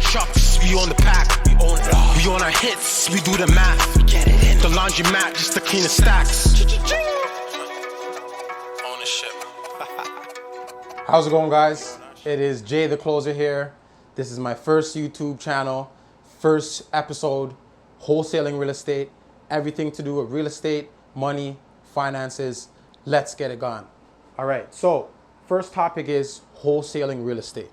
trucks, we own the pack. We own it all. We own our hits, we do the math. We get it in. The laundromat just to clean the stacks. Ownership. How's it going, guys? It is Jay the Closer here. This is my first YouTube channel, first episode, wholesaling real estate, everything to do with real estate, money, finances. Let's get it going. All right, so first topic is wholesaling real estate,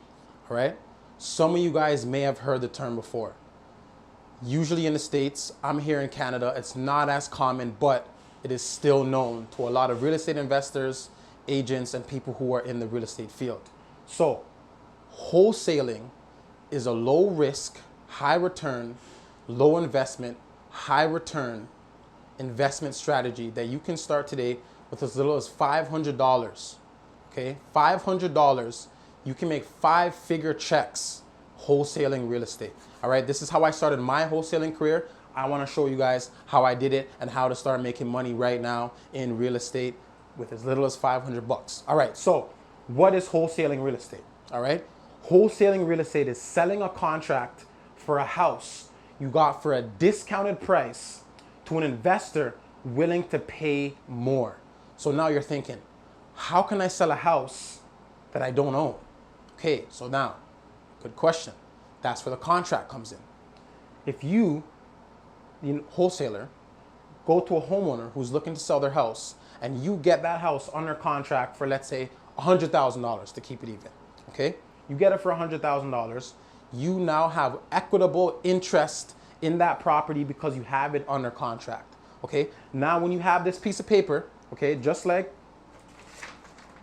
all right? Some of you guys may have heard the term before. Usually in the States, I'm here in Canada, it's not as common, but it is still known to a lot of real estate investors, agents, and people who are in the real estate field. So, wholesaling is a low risk, high return, low investment, high return investment strategy that you can start today with as little as $500. Okay, $500, you can make 5-figure checks wholesaling real estate. All right, this is how I started my wholesaling career. I want to show you guys how I did it and how to start making money right now in real estate with as little as 500 bucks. All right, so what is wholesaling real estate? All right, wholesaling real estate is selling a contract for a house you got for a discounted price to an investor willing to pay more. So now you're thinking, how can I sell a house that I don't own? Okay, so now, good question. That's where the contract comes in. If you, the wholesaler, go to a homeowner who's looking to sell their house and you get that house under contract for, let's say, $100,000 to keep it even, okay? You get it for $100,000. You now have equitable interest in that property because you have it under contract, okay? Now, when you have this piece of paper, okay, just like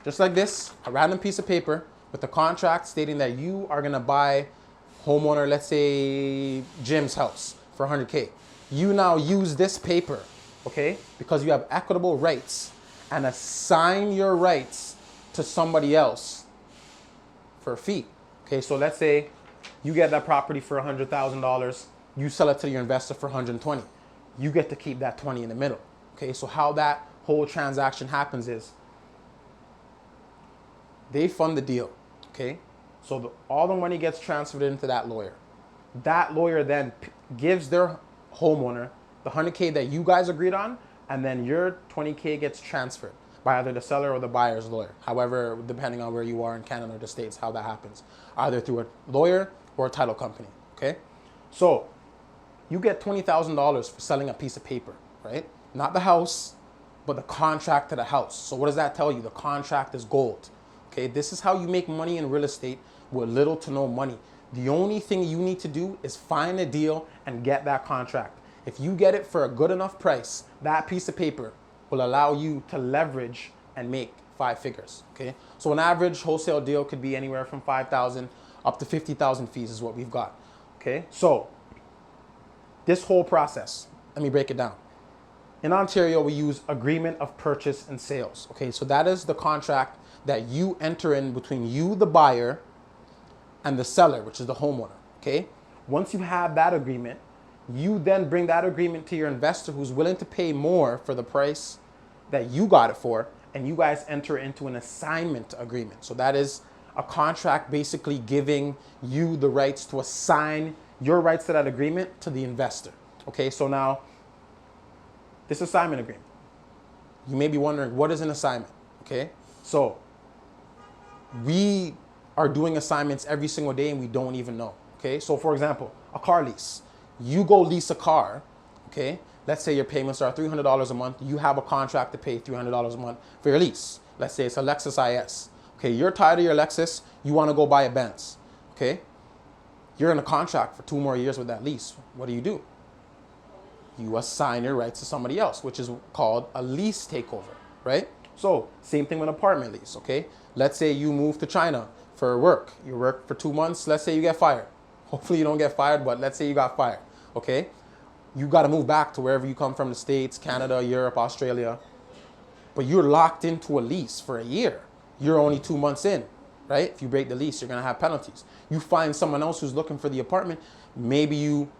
this, a random piece of paper with the contract stating that you are gonna buy homeowner, let's say Jim's house for 100K. You now use this paper, okay, because you have equitable rights, and assign your rights to somebody else for a fee. Okay, so let's say you get that property for $100,000, you sell it to your investor for 120. You get to keep that 20 in the middle. Okay, so how that whole transaction happens is they fund the deal, okay? So all the money gets transferred into that lawyer. That lawyer then gives their homeowner the 100K that you guys agreed on, and then your 20K gets transferred by either the seller or the buyer's lawyer. However, depending on where you are in Canada or the States, how that happens, either through a lawyer or a title company, okay? So you get $20,000 for selling a piece of paper, right? Not the house, but the contract to the house. So what does that tell you? The contract is gold, okay? This is how you make money in real estate with little to no money. The only thing you need to do is find a deal and get that contract. If you get it for a good enough price, that piece of paper will allow you to leverage and make 5 figures, okay? So an average wholesale deal could be anywhere from 5,000 up to 50,000 fees is what we've got, okay? So this whole process, let me break it down. In Ontario, we use agreement of purchase and sales, okay? So that is the contract that you enter in between you, the buyer, and the seller, which is the homeowner, okay? Once you have that agreement, you then bring that agreement to your investor who's willing to pay more for the price that you got it for, and you guys enter into an assignment agreement. So that is a contract basically giving you the rights to assign your rights to that agreement to the investor, okay? So now, this assignment agreement, you may be wondering, what is an assignment, okay? So we are doing assignments every single day and we don't even know, okay? So for example, a car lease. You go lease a car, okay? Let's say your payments are $300 a month. You have a contract to pay $300 a month for your lease. Let's say it's a Lexus IS. Okay, you're tired of your Lexus. You want to go buy a Benz, okay? You're in a contract for 2 more years with that lease. What do? You assign your rights to somebody else, which is called a lease takeover, right? So same thing with an apartment lease, okay? Let's say you move to China for work. You work for 2 months. Let's say you get fired. Hopefully you don't get fired, but let's say you got fired, okay? You got to move back to wherever you come from, the States, Canada, Europe, Australia, but you're locked into a lease for a year. You're only 2 months in, right? If you break the lease, you're going to have penalties. You find someone else who's looking for the apartment. Maybe you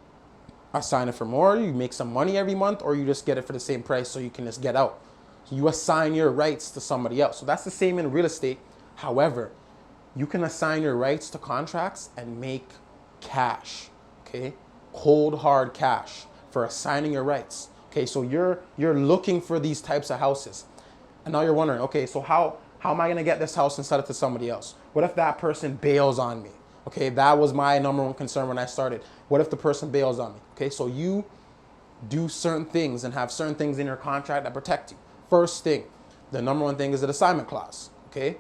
assign it for more, you make some money every month, or you just get it for the same price so you can just get out. So you assign your rights to somebody else. So that's the same in real estate. However, you can assign your rights to contracts and make cash, okay? Cold hard cash for assigning your rights. Okay, so you're looking for these types of houses. And now you're wondering, okay, so how am I gonna get this house and sell it to somebody else? What if that person bails on me? Okay, that was my number one concern when I started. What if the person bails on me? Okay, so you do certain things and have certain things in your contract that protect you. First thing, the number one thing is an assignment clause, okay?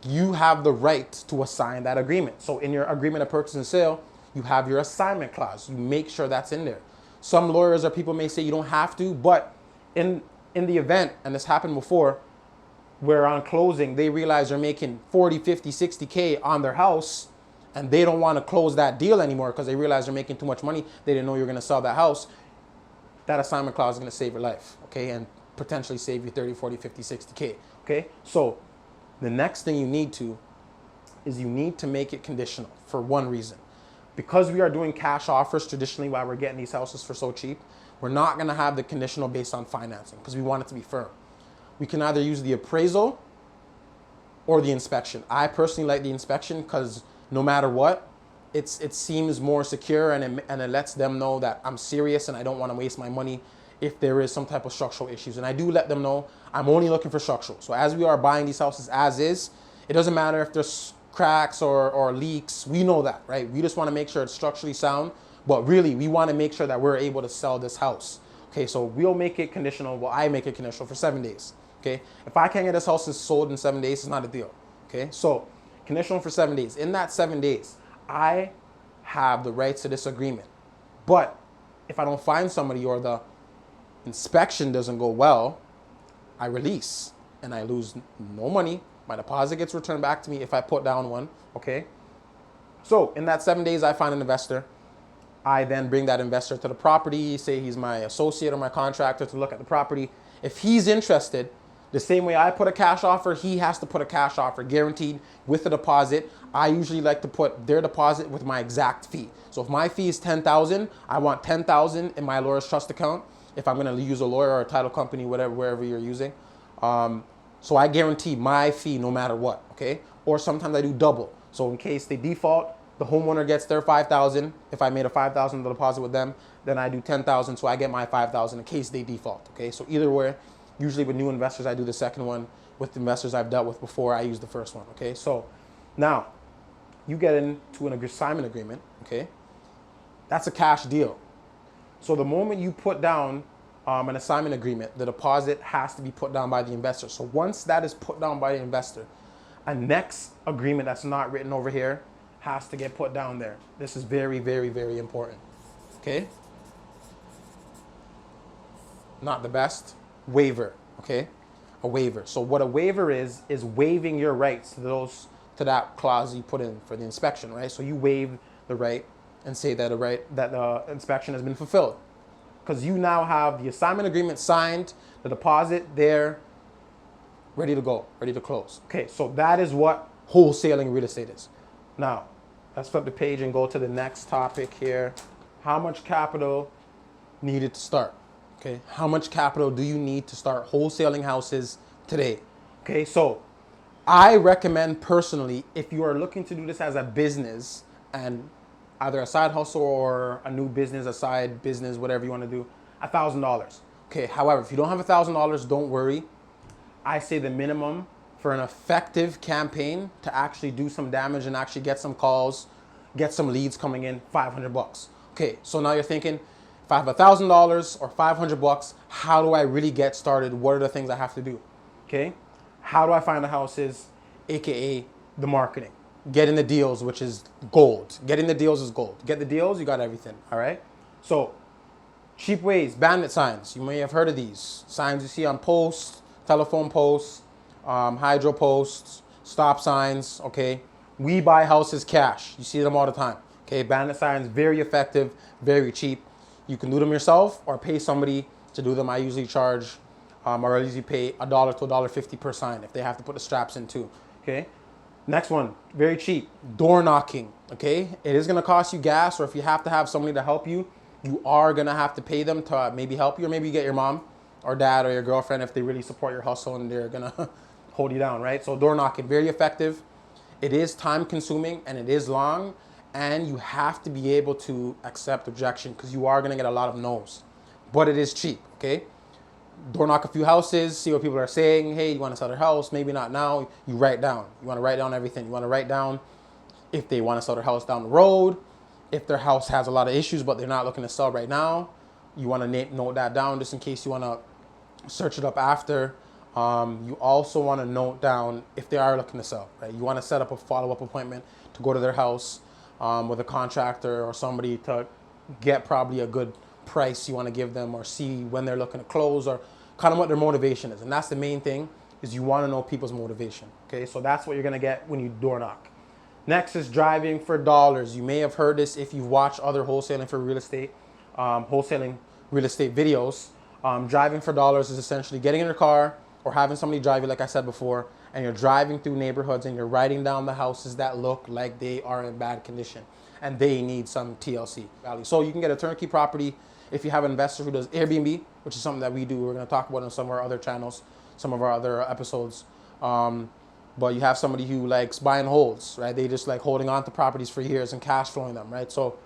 You have the right to assign that agreement. So in your agreement of purchase and sale, you have your assignment clause. You make sure that's in there. Some lawyers or people may say you don't have to, but in the event, and this happened before, where on closing, they realize they're making 40, 50, 60K on their house, and they don't want to close that deal anymore because they realize they're making too much money. They didn't know you were going to sell that house. That assignment clause is going to save your life, okay? And potentially save you 30, 40, 50, 60K, okay? So the next thing you need to make it conditional for one reason. Because we are doing cash offers traditionally while we're getting these houses for so cheap, we're not going to have the conditional based on financing because we want it to be firm. We can either use the appraisal or the inspection. I personally like the inspection because no matter what, it seems more secure and it lets them know that I'm serious and I don't want to waste my money if there is some type of structural issues. And I do let them know I'm only looking for structural. So as we are buying these houses as is, it doesn't matter if there's cracks or leaks. We know that, right? We just want to make sure it's structurally sound, but really we want to make sure that we're able to sell this house. Okay, so we'll make it conditional. Well, I make it conditional for 7 days. Okay, if I can't get this house sold in 7 days, it's not a deal. Okay, so conditional for 7 days. In that 7 days, I have the rights to this agreement. But if I don't find somebody or the inspection doesn't go well, I release and I lose no money. My deposit gets returned back to me if I put down one, okay? So in that 7 days, I find an investor. I then bring that investor to the property, say he's my associate or my contractor to look at the property. If he's interested, the same way I put a cash offer, he has to put a cash offer guaranteed with a deposit. I usually like to put their deposit with my exact fee. So if my fee is $10,000, I want $10,000 in my lawyer's trust account. If I'm gonna use a lawyer or a title company, whatever, wherever you're using. So I guarantee my fee no matter what, okay? Or sometimes I do double. So in case they default, the homeowner gets their $5,000. If I made a $5,000 deposit with them, then I do $10,000, so I get my $5,000 in case they default, okay? So either way, usually with new investors, I do the second one. With investors I've dealt with before, I use the first one, okay? So now, you get into an assignment agreement, okay? That's a cash deal. So the moment you put down an assignment agreement, the deposit has to be put down by the investor. So once that is put down by the investor, a next agreement that's not written over here has to get put down there. This is very, very, very important, okay? Not the best. Waiver, okay? A waiver. So what a waiver is waiving your rights to that clause you put in for the inspection, right? So you waive the right and say that the inspection has been fulfilled. Because you now have the assignment agreement signed, the deposit there, ready to go, ready to close. Okay, so that is what wholesaling real estate is. Now, let's flip the page and go to the next topic here. How much capital needed to start? Okay, how much capital do you need to start wholesaling houses today? Okay, so I recommend personally, if you are looking to do this as a business and either a side hustle or a new business, a side business, whatever you want to do, $1,000. Okay, however, if you don't have $1,000, don't worry. I say the minimum for an effective campaign to actually do some damage and actually get some calls, get some leads coming in, $500. Okay, so now you're thinking, if I have $1,000 or $500, how do I really get started? What are the things I have to do? Okay, how do I find the houses? AKA the marketing. Getting the deals, which is gold. Getting the deals is gold. Get the deals, you got everything, all right? So, cheap ways, bandit signs. You may have heard of these. Signs you see on posts, telephone posts, hydro posts, stop signs, okay? We buy houses cash. You see them all the time, okay? Bandit signs, very effective, very cheap. You can do them yourself or pay somebody to do them. I usually charge, or I usually pay $1 to $1.50 per sign if they have to put the straps in too, okay? Next one, very cheap, door knocking, okay? It is gonna cost you gas, or if you have to have somebody to help you, you are gonna have to pay them to maybe help you, or maybe you get your mom or dad or your girlfriend if they really support your hustle and they're gonna hold you down, right? So door knocking, very effective. It is time consuming and it is long, and you have to be able to accept rejection because you are going to get a lot of no's. But it is cheap, okay? Door knock a few houses, see what people are saying. Hey, you want to sell their house? Maybe not now. You write down. You want to write down everything. You want to write down if they want to sell their house down the road, if their house has a lot of issues but they're not looking to sell right now. You want to note that down just in case you want to search it up after. You also want to note down if they are looking to sell, right? You want to set up a follow-up appointment to go to their house with a contractor or somebody to get probably a good price you want to give them, or see when they're looking to close, or kind of what their motivation is. And that's the main thing, is you want to know people's motivation. Okay, so that's what you're going to get when you door knock. Next is driving for dollars. You may have heard this if you've watched other wholesaling for real estate, wholesaling real estate videos. Driving for dollars is essentially getting in your car or having somebody drive you, like I said before, and you're driving through neighborhoods and you're writing down the houses that look like they are in bad condition and they need some TLC value. So you can get a turnkey property if you have an investor who does Airbnb, which is something that we do. We're going to talk about on some of our other channels, some of our other episodes. But you have somebody who likes buying holds, right? They just like holding on to properties for years and cash flowing them, right? So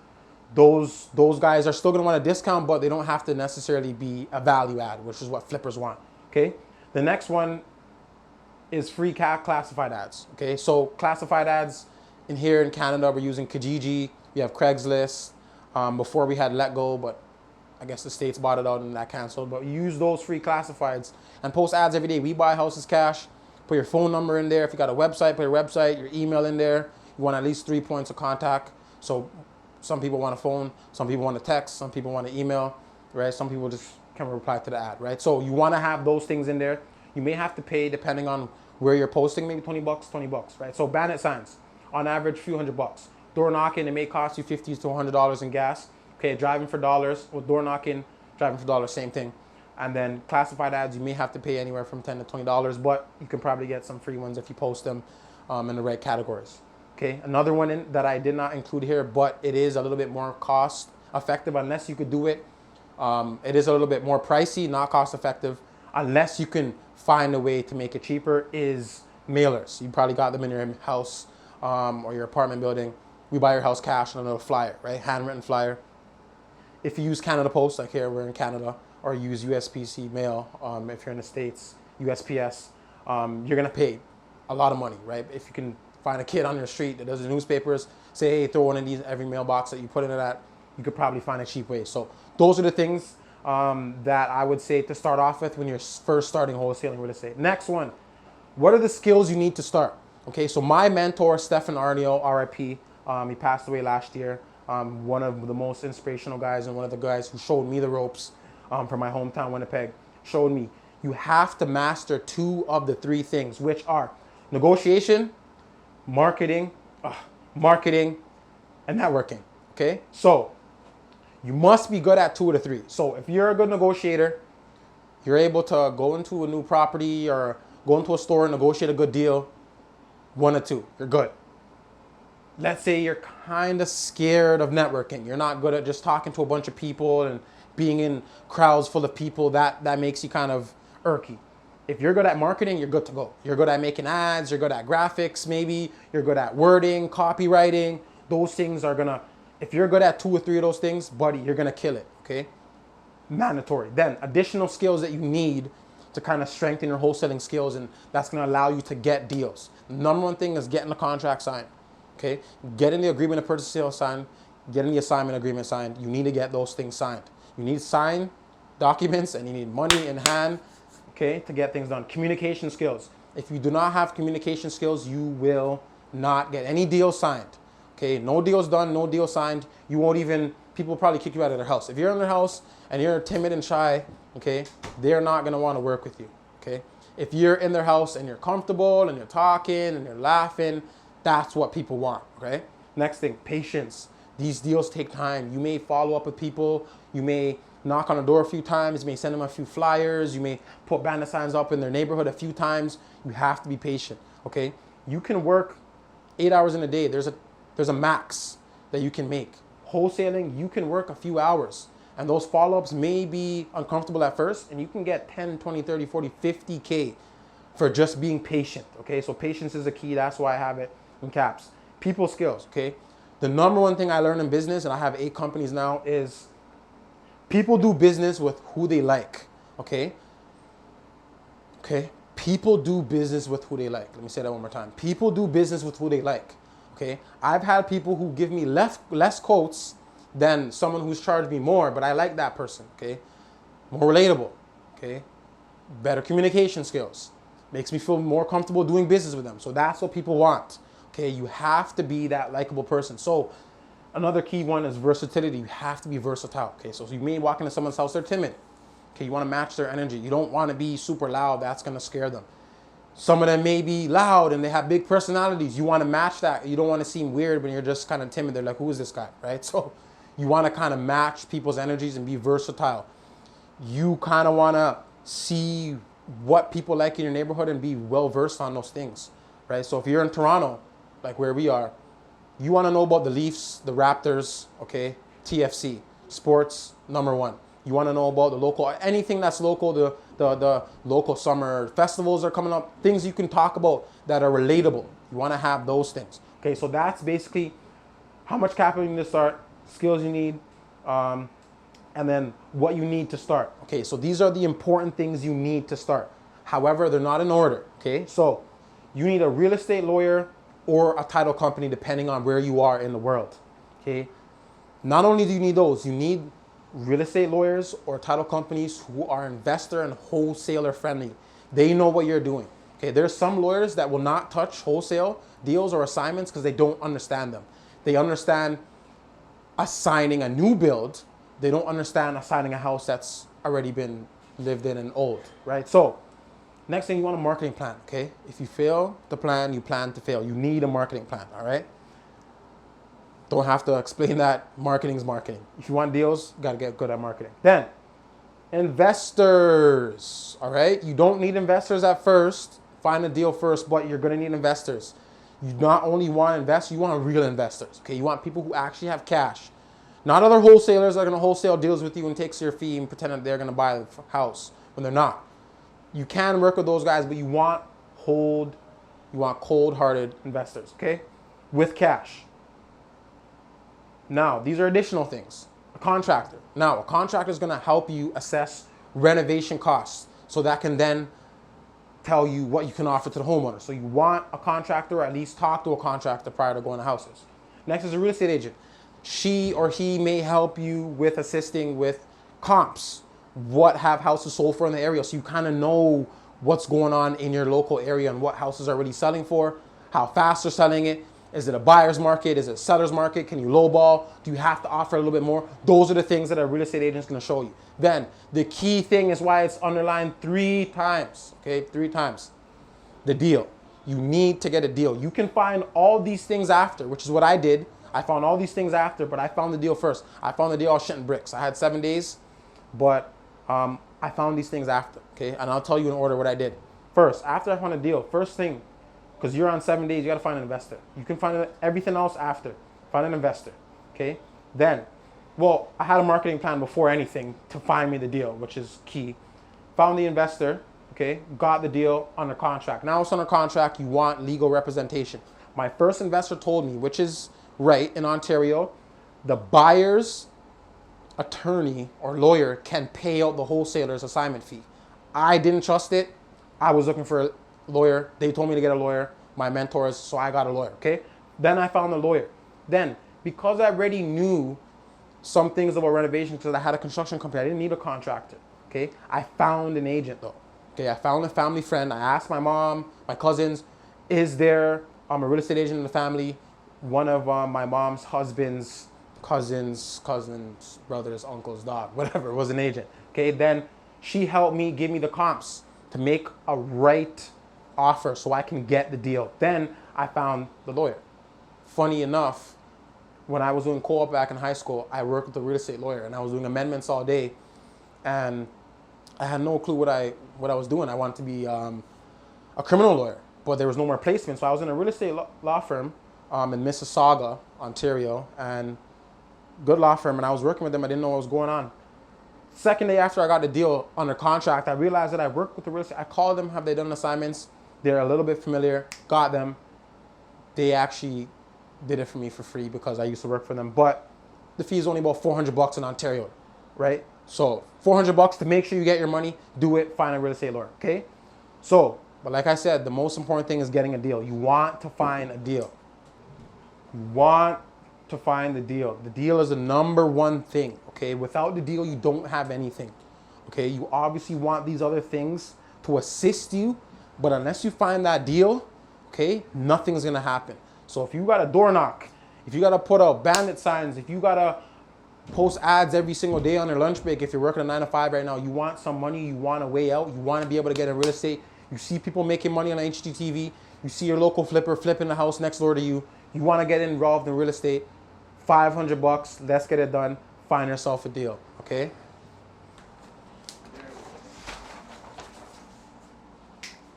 those guys are still going to want a discount, but they don't have to necessarily be a value add, which is what flippers want, okay? The next one is free classified ads, okay? So classified ads in here in Canada, we're using Kijiji. We have Craigslist. Before we had Let Go, but I guess the States bought it out and that canceled. But use those free classifieds and post ads every day. We buy houses cash. Put your phone number in there. If you got a website, put your website, your email in there. You want at least 3 points of contact. So some people want a phone, some people want a text, some people want an email, right? Some people just can reply to the ad, right? So you want to have those things in there. You may have to pay, depending on where you're posting, maybe 20 bucks, right? So bandit signs, on average, few $100. Door knocking, it may cost you $50 to $100 in gas. Okay, driving for dollars, with door knocking, driving for dollars, same thing. And then classified ads, you may have to pay anywhere from $10 to $20, but you can probably get some free ones if you post them in the right categories. Okay, another one that I did not include here, but it is a little bit more cost effective unless you could do it. It is a little bit more pricey, not cost effective, unless you can find a way to make it cheaper, is mailers. You probably got them in your house or your apartment building. We buy your house cash on a little flyer, right? Handwritten flyer. If you use Canada Post, like here, we're in Canada, or use USPC mail, if you're in the States, USPS, you're gonna pay a lot of money, right? If you can find a kid on your street that does the newspapers, say, hey, throw one of these in every mailbox that you put into that, you could probably find a cheap way. So those are the things that I would say to start off with when you're first starting wholesaling real estate. Next one, what are the skills you need to start? Okay, so my mentor, Stefan Arnio, RIP, he passed away last year. One of the most inspirational guys and one of the guys who showed me the ropes from my hometown, Winnipeg, showed me you have to master 2 of the 3 things, which are negotiation, marketing, and networking, okay? So you must be good at 2 of the 3. So if you're a good negotiator, you're able to go into a new property or go into a store and negotiate a good deal, 1 or 2, you're good. Let's say you're kind of scared of networking. You're not good at just talking to a bunch of people and being in crowds full of people. That makes you kind of irky. If you're good at marketing, you're good to go. You're good at making ads. You're good at graphics, maybe. You're good at wording, copywriting. Those things are gonna, if you're good at 2 or 3 of those things, buddy, you're gonna kill it, okay? Mandatory. Then additional skills that you need to kind of strengthen your wholesaling skills, and that's gonna allow you to get deals. The number one thing is getting the contract signed. Okay, getting the agreement of purchase sale signed, getting the assignment agreement signed. You need to get those things signed. You need signed documents and you need money in hand, okay, to get things done. Communication skills. If you do not have communication skills, you will not get any deal signed. Okay, no deals done, no deal signed. You won't even, people will probably kick you out of their house. If you're in their house and you're timid and shy, okay, they're not gonna wanna work with you, okay? If you're in their house and you're comfortable and you're talking and you're laughing, that's what people want, okay? Next thing, patience. These deals take time. You may follow up with people. You may knock on the door a few times. You may send them a few flyers. You may put banner signs up in their neighborhood a few times. You have to be patient, okay? You can work 8 hours in a day. There's a max that you can make. Wholesaling, you can work a few hours. And those follow-ups may be uncomfortable at first, and you can get 10, 20, 30, 40, 50K for just being patient, okay? So patience is a key. That's why I have it in caps. People skills, okay? The number one thing I learned in business, and I have 8 companies now, is people do business with who they like, okay? Okay? People do business with who they like. Let me say that one more time. People do business with who they like, okay? I've had people who give me less quotes than someone who's charged me more, but I like that person, okay? More relatable, okay? Better communication skills. Makes me feel more comfortable doing business with them. So that's what people want, okay? You have to be that likable person. So another key one is versatility. You have to be versatile, okay? So you may walk into someone's house, they're timid. Okay, you want to match their energy. You don't want to be super loud. That's going to scare them. Some of them may be loud and they have big personalities. You want to match that. You don't want to seem weird when you're just kind of timid. They're like, who is this guy, right? So you want to kind of match people's energies and be versatile. You kind of want to see what people like in your neighborhood and be well-versed on those things, right? So if you're in Toronto, like where we are, you want to know about the Leafs, the Raptors, okay, TFC, sports, number one. You want to know about the local, anything that's local, the local summer festivals are coming up, things you can talk about that are relatable. You want to have those things. Okay, so that's basically how much capital you need to start, skills you need, and then what you need to start. Okay, so these are the important things you need to start. However, they're not in order. Okay, so you need a real estate lawyer or a title company depending on where you are in the world. Okay, not only do you need those, you need real estate lawyers or title companies who are investor and wholesaler friendly. They know what you're doing. Okay, there's some lawyers that will not touch wholesale deals or assignments because they don't understand them. They understand assigning a new build. They don't understand assigning a house that's already been lived in and old, right? So next thing, you want a marketing plan, okay? If you fail the plan, you plan to fail. You need a marketing plan, all right? Don't have to explain that. Marketing is marketing. If you want deals, you got to get good at marketing. Then, investors, all right? You don't need investors at first. Find a deal first, but you're going to need investors. You not only want investors, you want real investors, okay? You want people who actually have cash. Not other wholesalers that are going to wholesale deals with you and takes your fee and pretend that they're going to buy the house when they're not. You can work with those guys, but you want cold-hearted investors, okay? With cash. Now, these are additional things. A contractor. Now, a contractor is going to help you assess renovation costs. So that can then tell you what you can offer to the homeowner. So you want a contractor, or at least talk to a contractor prior to going to houses. Next is a real estate agent. She or he may help you with assisting with comps. What have houses sold for in the area? So you kind of know what's going on in your local area and what houses are really selling for, how fast they're selling it. Is it a buyer's market? Is it a seller's market? Can you lowball? Do you have to offer a little bit more? Those are the things that a real estate agent is going to show you. Then the key thing is why it's underlined 3 times, okay? 3 times. The deal. You need to get a deal. You can find all these things after, which is what I did. I found all these things after, but I found the deal first. I found the deal, I was shitting bricks. I had 7 days, but I found these things after, okay? And I'll tell you in order what I did. First, after I found a deal, first thing, because you're on 7 days, you got to find an investor. You can find everything else after. Find an investor, okay? Then, well, I had a marketing plan before anything to find me the deal, which is key. Found the investor, okay? Got the deal under contract. Now it's under contract, you want legal representation. My first investor told me, which is right in Ontario, the buyer's attorney or lawyer can pay out the wholesaler's assignment fee. I didn't trust it. I was looking for a lawyer. They told me to get a lawyer, my mentors, so I got a lawyer, okay? Then I found a lawyer. Then, because I already knew some things about renovations because I had a construction company, I didn't need a contractor, okay? I found an agent though, okay? I found a family friend. I asked my mom, my cousins, is there a real estate agent in the family? One of my mom's husband's cousins, brothers, uncles, dog, whatever, was an agent, okay? Then she helped me give me the comps to make a right offer so I can get the deal. Then I found the lawyer. Funny enough, when I was doing co-op back in high school, I worked with a real estate lawyer and I was doing amendments all day and I had no clue what I was doing. I wanted to be a criminal lawyer, but there was no more placement. So I was in a real estate law firm in Mississauga, Ontario, and good law firm, and I was working with them. I didn't know what was going on. Second day after I got the deal under contract, I realized that I worked with the real estate. I called them, have they done assignments? They're a little bit familiar, got them. They actually did it for me for free because I used to work for them. But the fee is only about $400 in Ontario, right? So $400 to make sure you get your money, do it, find a real estate lawyer, okay? So, but like I said, the most important thing is getting a deal. You want to find a deal. You want to find the deal. The deal is the number one thing, okay? Without the deal, you don't have anything, okay? You obviously want these other things to assist you, but unless you find that deal, okay, nothing's gonna happen. So if you got a door knock, if you gotta put out bandit signs, if you gotta post ads every single day on your lunch break, if you're working a 9 to 5 right now, you want some money, you want a way out, you want to be able to get in real estate. You see people making money on HGTV, you see your local flipper flipping the house next door to you, you want to get involved in real estate, $500, let's get it done, find yourself a deal, okay?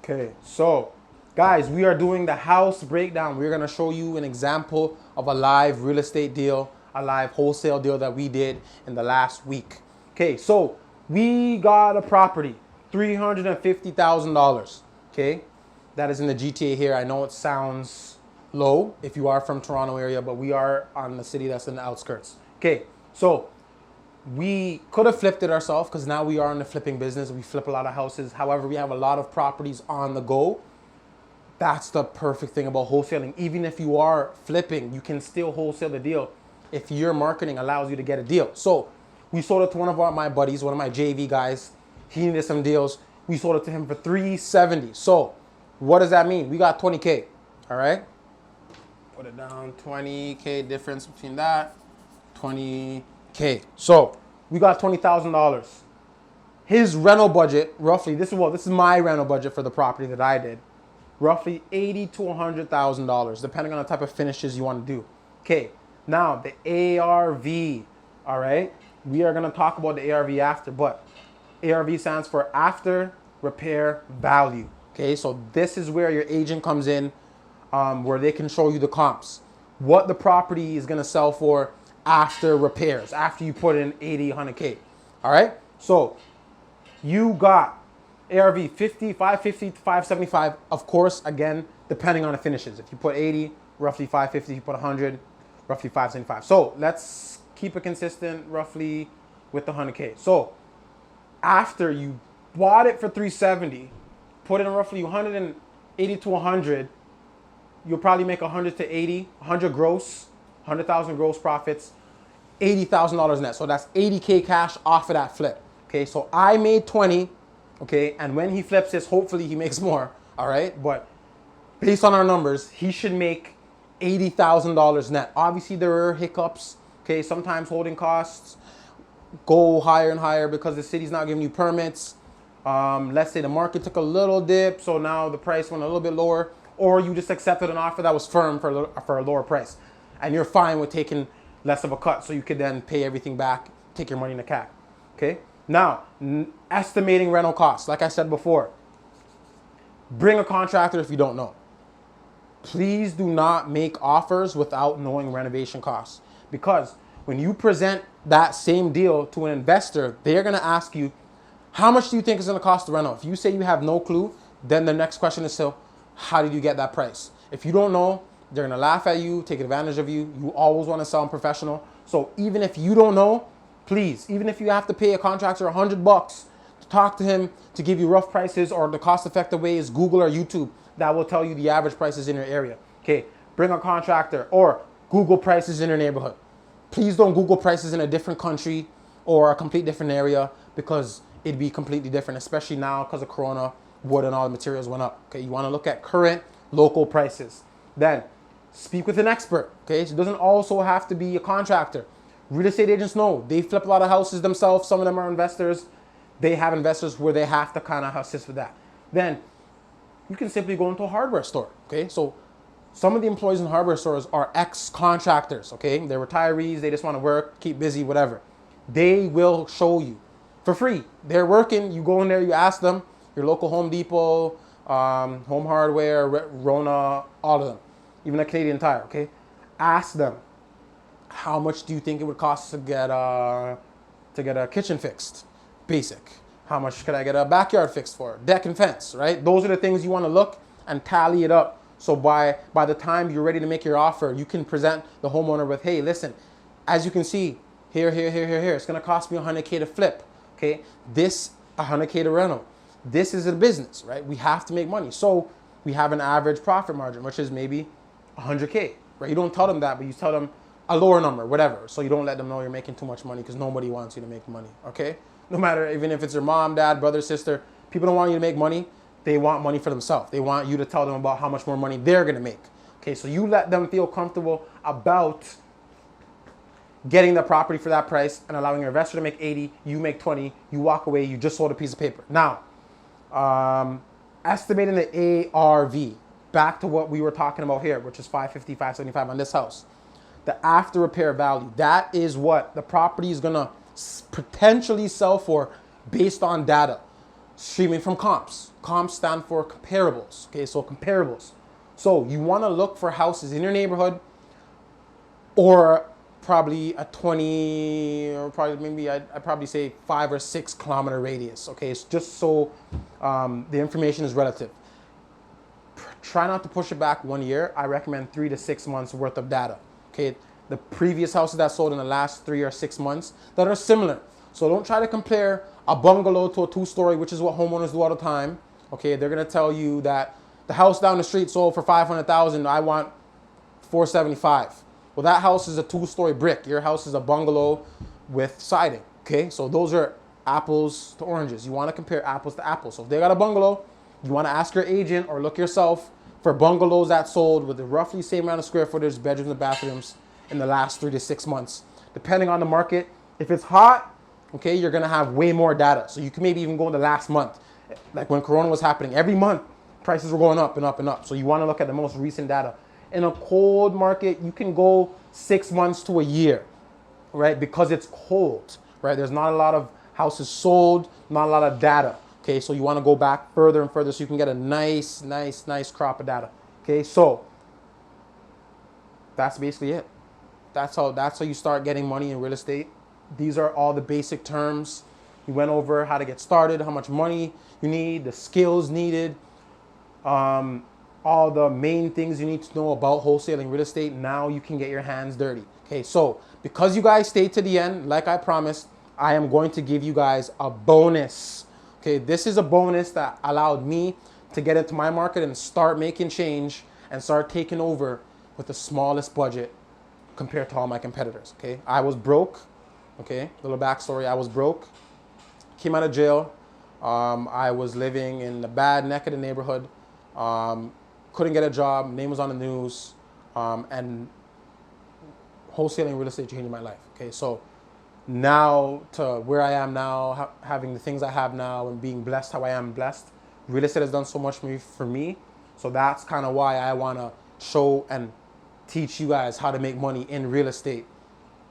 Okay, so guys, we are doing the house breakdown. We're gonna show you an example of a live real estate deal, a live wholesale deal that we did in the last week. Okay, so we got a property, $350,000, okay? That is in the GTA here. I know it sounds low if you are from Toronto area, but we are on the city that's in the outskirts. Okay, so we could have flipped it ourselves because now we are in the flipping business. We flip a lot of houses. However, we have a lot of properties on the go. That's the perfect thing about wholesaling. Even if you are flipping, you can still wholesale the deal if your marketing allows you to get a deal. So we sold it to one of my buddies, one of my JV guys. He needed some deals. We sold it to him for $370. So what does that mean? We got 20K, all right? Put it down, 20K difference between that, 20K. So we got $20,000. His rental budget, roughly, this is my rental budget for the property that I did. Roughly $80,000 to $100,000, depending on the type of finishes you want to do. Okay, now the ARV, all right? We are gonna talk about the ARV after, but ARV stands for After Repair Value. Okay, so this is where your agent comes in, where they can show you the comps. What the property is gonna sell for after repairs, after you put in 80, 100K, all right? So you got ARV 50, 550 to 575, of course, again, depending on the finishes. If you put 80, roughly 550, if you put 100, roughly 575. So let's keep it consistent roughly with the 100K. So after you bought it for 370, put in roughly 180 to 100, you'll probably make 100 to 80, 100 gross, 100,000 gross profits, $80,000 net. So that's 80K cash off of that flip. Okay, so I made 20, okay, and when he flips this, hopefully he makes more, all right? But based on our numbers, he should make $80,000 net. Obviously, there are hiccups, okay? Sometimes holding costs go higher and higher because the city's not giving you permits. Let's say the market took a little dip, so now the price went a little bit lower, or you just accepted an offer that was firm for a lower price, and you're fine with taking less of a cut, so you could then pay everything back, take your money in the cap, okay? Now, estimating rental costs, like I said before, bring a contractor if you don't know. Please do not make offers without knowing renovation costs, because when you present that same deal to an investor, they're gonna ask you, how much do you think is gonna cost the rental? If you say you have no clue, then the next question is, so how did you get that price? If you don't know, they're gonna laugh at you, take advantage of you. You always wanna sound professional. So even if you don't know, please, even if you have to pay a contractor $100 to talk to him to give you rough prices, or the cost-effective way is Google or YouTube that will tell you the average prices in your area. Okay, bring a contractor or Google prices in your neighborhood. Please don't Google prices in a different country or a complete different area, because it'd be completely different, especially now because of Corona, wood and all the materials went up. Okay, you want to look at current local prices. Then speak with an expert. Okay, so it doesn't also have to be a contractor. Real estate agents know, they flip a lot of houses themselves. Some of them are investors. They have investors where they have to kind of assist with that. Then you can simply go into a hardware store. Okay, so some of the employees in hardware stores are ex-contractors. Okay, they're retirees. They just want to work, keep busy, whatever. They will show you for free. They're working. You go in there, you ask them, your local Home Depot, Home Hardware, Rona, all of them, even a Canadian Tire. Okay, ask them, how much do you think it would cost to get a kitchen fixed? Basic. How much could I get a backyard fixed for? Deck and fence, right? Those are the things you want to look and tally it up So by the time you're ready to make your offer, you can present the homeowner with, hey, listen, as you can see, here. It's gonna cost me $100K to flip. Okay, this $100K to rental. This is a business, right? We have to make money. So we have an average profit margin, which is maybe $100K, right? You don't tell them that, but you tell them a lower number, whatever. So you don't let them know you're making too much money, because nobody wants you to make money, okay? No matter, even if it's your mom, dad, brother, sister, people don't want you to make money. They want money for themselves. They want you to tell them about how much more money they're gonna make. Okay, so you let them feel comfortable about getting the property for that price and allowing your investor to make 80, you make 20, you walk away, you just sold a piece of paper. Now, estimating the ARV, back to what we were talking about here, which is 550, 575 on this house. The after repair value, that is what the property is gonna potentially sell for based on data streaming from comps. Comps stand for comparables, okay, so comparables. So you wanna look for houses in your neighborhood, or probably a 20, or probably maybe I'd probably say 5 or 6 kilometer radius. Okay, it's just so the information is relative. Try not to push it back 1 year. I recommend 3 to 6 months worth of data. Okay, the previous houses that sold in the last 3 or 6 months that are similar. So don't try to compare a bungalow to a 2-story, which is what homeowners do all the time. Okay, they're gonna tell you that the house down the street sold for 500,000. I want 475. Well, that house is a 2-story brick. Your house is a bungalow with siding, okay? So those are apples to oranges. You wanna compare apples to apples. So if they got a bungalow, you wanna ask your agent or look yourself for bungalows that sold with the roughly same amount of square footage, bedrooms and bathrooms in the last 3 to 6 months. Depending on the market, if it's hot, okay, you're gonna have way more data. So you can maybe even go in the last month. Like when Corona was happening, every month, prices were going up and up and up. So you wanna look at the most recent data. In a cold market, you can go 6 months to a year, right? Because it's cold, right? There's not a lot of houses sold, not a lot of data, okay? So you wanna go back further and further so you can get a nice crop of data, okay? So that's basically it. That's how you start getting money in real estate. These are all the basic terms. We went over how to get started, how much money you need, the skills needed, all the main things you need to know about wholesaling real estate. Now you can get your hands dirty. Okay, so because you guys stayed to the end, like I promised, I am going to give you guys a bonus. Okay, this is a bonus that allowed me to get into my market and start making change and start taking over with the smallest budget compared to all my competitors. Okay, I was broke. Okay, little backstory, I was broke, came out of jail. I was living in the bad neck of the neighborhood. Couldn't get a job, name was on the news, and wholesaling real estate changed my life. Okay, so now to where I am now, having the things I have now and being blessed how I am blessed, real estate has done so much for me. So that's kind of why I want to show and teach you guys how to make money in real estate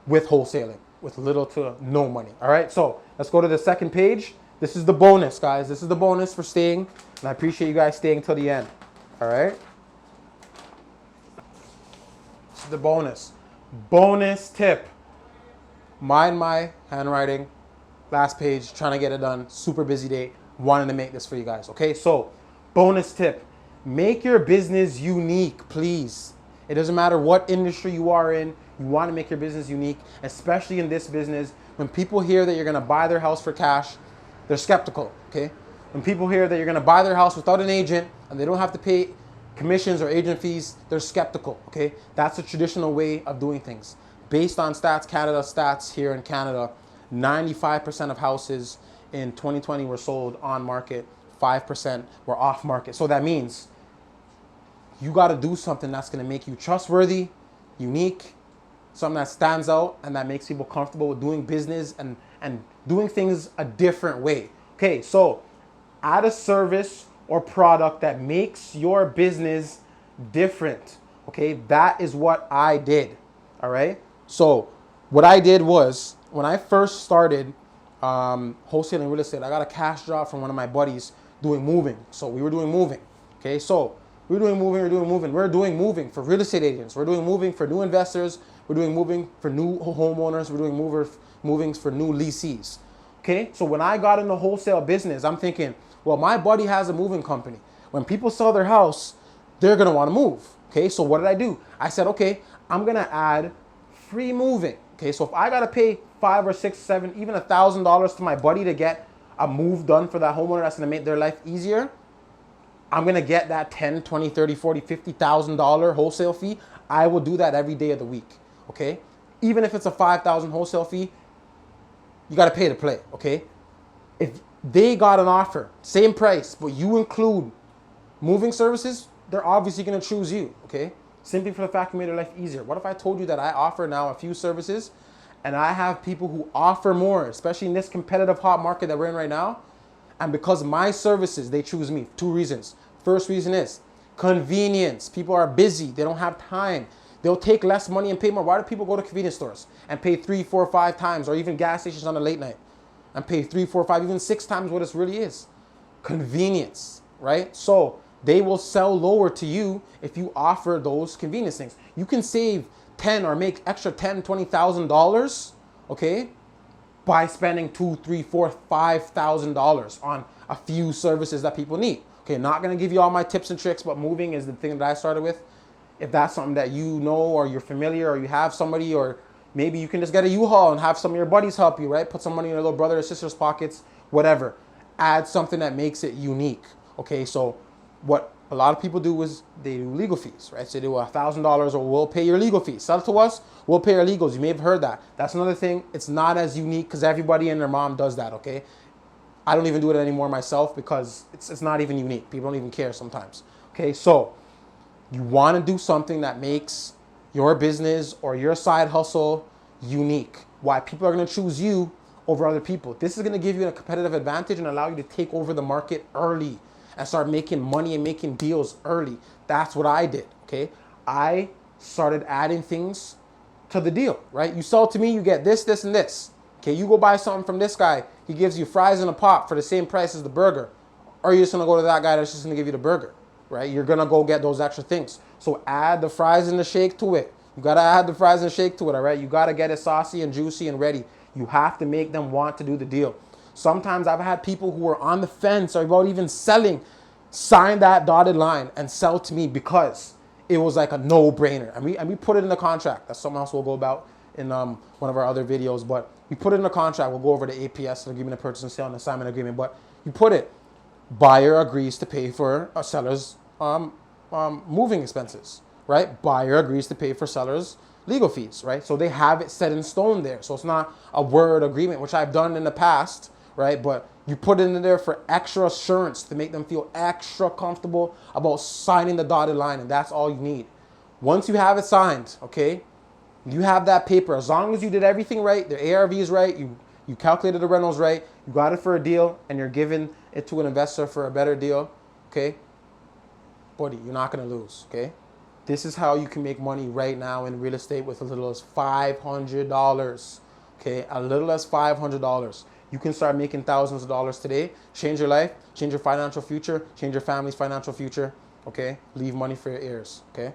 with wholesaling, with little to no money. All right, so let's go to the second page. This is the bonus, guys. This is the bonus for staying, and I appreciate you guys staying till the end. All right. This is the bonus. Bonus tip. Mind my handwriting. Last page, trying to get it done. Super busy day. Wanted to make this for you guys. Okay, so bonus tip. Make your business unique, please. It doesn't matter what industry you are in. You want to make your business unique, especially in this business. When people hear that you're going to buy their house for cash, they're skeptical, okay? When people hear that you're going to buy their house without an agent and they don't have to pay commissions or agent fees, they're skeptical, okay? That's the traditional way of doing things. Based on Stats Canada stats here in Canada, 95% of houses in 2020 were sold on market, 5% were off market. So that means you got to do something that's going to make you trustworthy, unique, something that stands out and that makes people comfortable with doing business and doing things a different way. Okay, so add a service or product that makes your business different. Okay, that is what I did. All right, so what I did was when I first started wholesaling real estate, I got a cash job from one of my buddies doing moving. So we were doing moving. Okay, so we're doing moving for real estate agents. We're doing moving for new investors. We're doing moving for new homeowners. We're doing movings for new leasees. Okay, so when I got in the wholesale business, I'm thinking, well, my buddy has a moving company. When people sell their house, they're gonna wanna move. Okay, so what did I do? I said, okay, I'm gonna add free moving. Okay, so if I gotta pay $5 or $6, $7, even $1,000 to my buddy to get a move done for that homeowner that's gonna make their life easier, I'm gonna get that $10, $20, $30, $40, $50,000 wholesale fee. I will do that every day of the week. Okay, even if it's a $5,000 wholesale fee, you gotta pay to play. Okay, if they got an offer, same price, but you include moving services, they're obviously gonna choose you. Okay, simply for the fact you made their life easier. What if I told you that I offer now a few services and I have people who offer more, especially in this competitive hot market that we're in right now, and because of my services, they choose me? 2 reasons. First reason is convenience. People are busy, they don't have time. They'll take less money and pay more. Why do people go to convenience stores and pay 3, 4, 5 times, or even gas stations on a late night and pay 3, 4, 5, even 6 times what it really is? Convenience, right? So they will sell lower to you if you offer those convenience things. You can save 10 or make extra $10,000, $20,000, okay, by spending $2,000, $3,000, $4,000, $5,000 on a few services that people need. Okay, not gonna give you all my tips and tricks, but moving is the thing that I started with. If that's something that you know, or you're familiar, or you have somebody, or maybe you can just get a U-Haul and have some of your buddies help you, right? Put some money in your little brother or sister's pockets, whatever. Add something that makes it unique. Okay, so what a lot of people do is they do legal fees, right? So they do $1,000, or we'll pay your legal fees. Sell it to us, we'll pay our legals. You may have heard that. That's another thing. It's not as unique because everybody and their mom does that, okay? I don't even do it anymore myself because it's not even unique. People don't even care sometimes. Okay, so you want to do something that makes your business or your side hustle unique. Why people are going to choose you over other people. This is going to give you a competitive advantage and allow you to take over the market early and start making money and making deals early. That's what I did, okay? I started adding things to the deal, right? You sell to me, you get this, this, and this. Okay, you go buy something from this guy, he gives you fries in a pot for the same price as the burger. Or you're just gonna go to that guy that's just gonna give you the burger, right? You're gonna go get those extra things. So add the fries and the shake to it. You gotta add the fries and shake to it, all right? You gotta get it saucy and juicy and ready. You have to make them want to do the deal. Sometimes I've had people who are on the fence or about even selling, sign that dotted line and sell to me because it was like a no-brainer. And we put it in the contract. That's something else we'll go about in one of our other videos. But we put it in the contract. We'll go over the APS, the agreement of purchase and sale, and assignment agreement. But you put it, buyer agrees to pay for a seller's moving expenses, right? Buyer agrees to pay for seller's legal fees, right? So they have it set in stone there. So it's not a word agreement, which I've done in the past, right? But you put it in there for extra assurance to make them feel extra comfortable about signing the dotted line, and that's all you need. Once you have it signed, okay, you have that paper. As long as you did everything right, the ARV is right, you calculated the rentals right, you got it for a deal, and you're giving it to an investor for a better deal, okay, buddy, you're not going to lose, okay? This is how you can make money right now in real estate with as little as $500, okay? As little as $500. You can start making thousands of dollars today, change your life, change your financial future, change your family's financial future, okay? Leave money for your heirs, okay?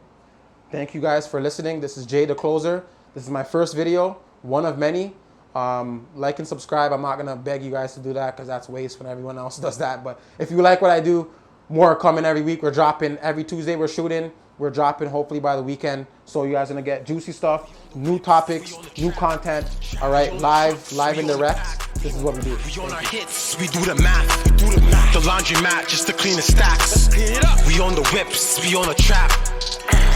Thank you guys for listening. This is Jay the Closer. This is my first video, one of many. Like and subscribe. I'm not gonna beg you guys to do that because that's waste when everyone else does that. But if you like what I do, more are coming every week. We're dropping every Tuesday. We're shooting. We're dropping hopefully by the weekend. So you guys are gonna get juicy stuff, new topics, new content. All right, live and direct. This is what we do. We on our hits, we do the math. The laundromat just to clean the stacks. We on the whips, we on the trap.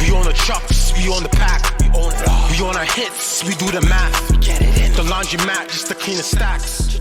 We on the trucks, we on the pack. We on our hits, we do the math. The laundromat just to clean the stacks.